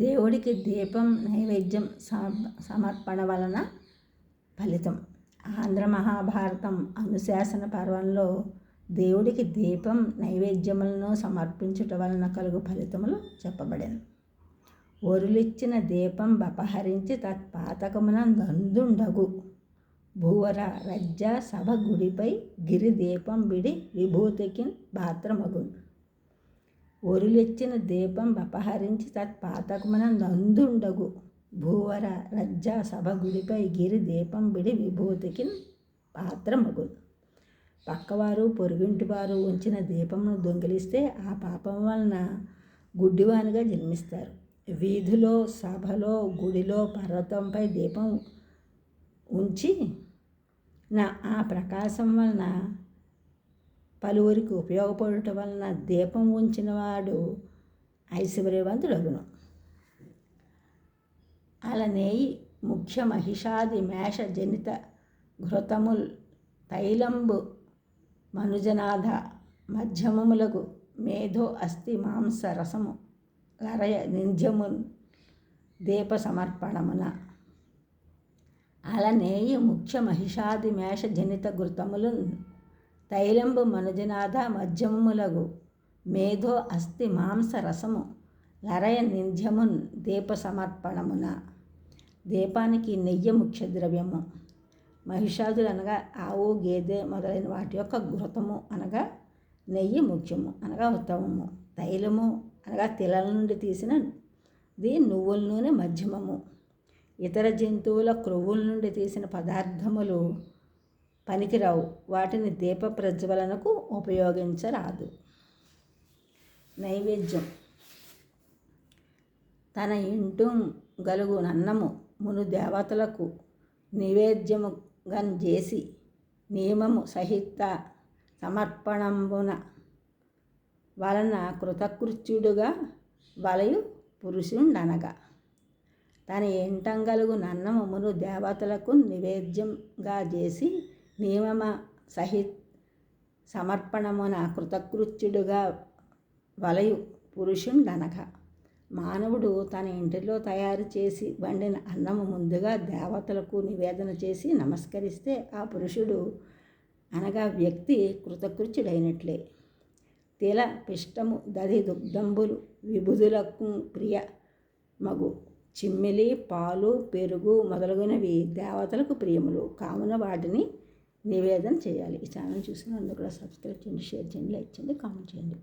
దేవుడికి దీపం నైవేద్యం సమర్పణ వలన ఫలితం. ఆంధ్ర మహాభారతం అనుశాసన పర్వంలో దేవుడికి దీపం నైవేద్యములను సమర్పించుట వలన కలుగు ఫలితములు చెప్పబడింది. ఒరులిచ్చిన దీపం బపహరించి తత్పాతకమున నందుండగు భూవర రజ్జ సభ గుడిపై గిరి దీపం బిడి విభూతికి పాత్రమగును. ఒరులిచ్చిన దీపం బపహరించి తత్పాతకమున నందుండగు భూవర రజ్జ సభ గుడిపై గిరి దీపం బిడి విభూతికి పాత్రమగును. పక్కవారు పొరుగింటివారు ఉంచిన దీపమును దొంగిలిస్తే ఆ పాపం వలన గుడ్డివానిగా జన్మిస్తారు. వీధిలో, సభలో, గుడిలో పర్వతంపై దీపం ఉంచి ఆ ప్రకాశం వలన పలువురికి ఉపయోగపడుట వలన దీపం ఉంచిన వాడు ఐశ్వర్యవంతుడగును. అలనేయి ముఖ్య మహిషాది మేష జనిత ఘృతముల్ తైలంబు మనుజనాథ మధ్యమములకు మేధో అస్థి మాంస రసము లరయ నింధ్యమున్ దీప సమర్పణమున. అలనేయి ముఖ్య మహిషాది మేష జనిత ఘృతములు తైలంబు మనుజనాథ మధ్యమములగు మేధో అస్థి మాంస రసము లరయ నింధ్యమున్ దీప సమర్పణమున. దీపానికి నెయ్యి ముఖ్య ద్రవ్యము. మహిషాదులు అనగా ఆవు, గేదె మొదలైన వాటి యొక్క ఘృతము అనగా నెయ్యి ముఖ్యము అనగా ఉత్తమము. తైలము అనగా తిలల నుండి తీసినది నువ్వుల నూనె మధ్యమము. ఇతర జంతువుల క్రొవ్వుల నుండి తీసిన పదార్థములు పనికిరావు, వాటిని దీప ప్రజ్వలనకు ఉపయోగించరాదు. నైవేద్యం. తన ఇంటు గలుగు నన్నము మును దేవతలకు నివేద్యముగా చేసి నియమము సహిత సమర్పణంబున వలన కృతకృత్యుడుగా వలయు పురుషుండనగా. తన ఇంటంగలుగు నన్నము మును దేవతలకు నివేద్యంగా చేసి నియమ సహిత సమర్పణమున కృతకృత్యుడుగా వలయు పురుషుండనగా. మానవుడు తన ఇంటిలో తయారు చేసి వండిన అన్నము ముందుగా దేవతలకు నివేదన చేసి నమస్కరిస్తే ఆ పురుషుడు అనగా వ్యక్తి కృతకృత్యుడైనట్లే. తిల, పిష్టము, దధి, దుగ్ధంబులు విభుదులకు ప్రియ మగు చిమ్మిలి, పాలు, పెరుగు మొదలగునవి దేవతలకు ప్రియములు కావున వాటిని నివేదన చేయాలి. ఈ ఛానల్ చూసినందుకు కూడా సబ్స్క్రైబ్ చేయండి, షేర్ చేయండి, లైక్ చేయండి, కామెంట్ చేయండి.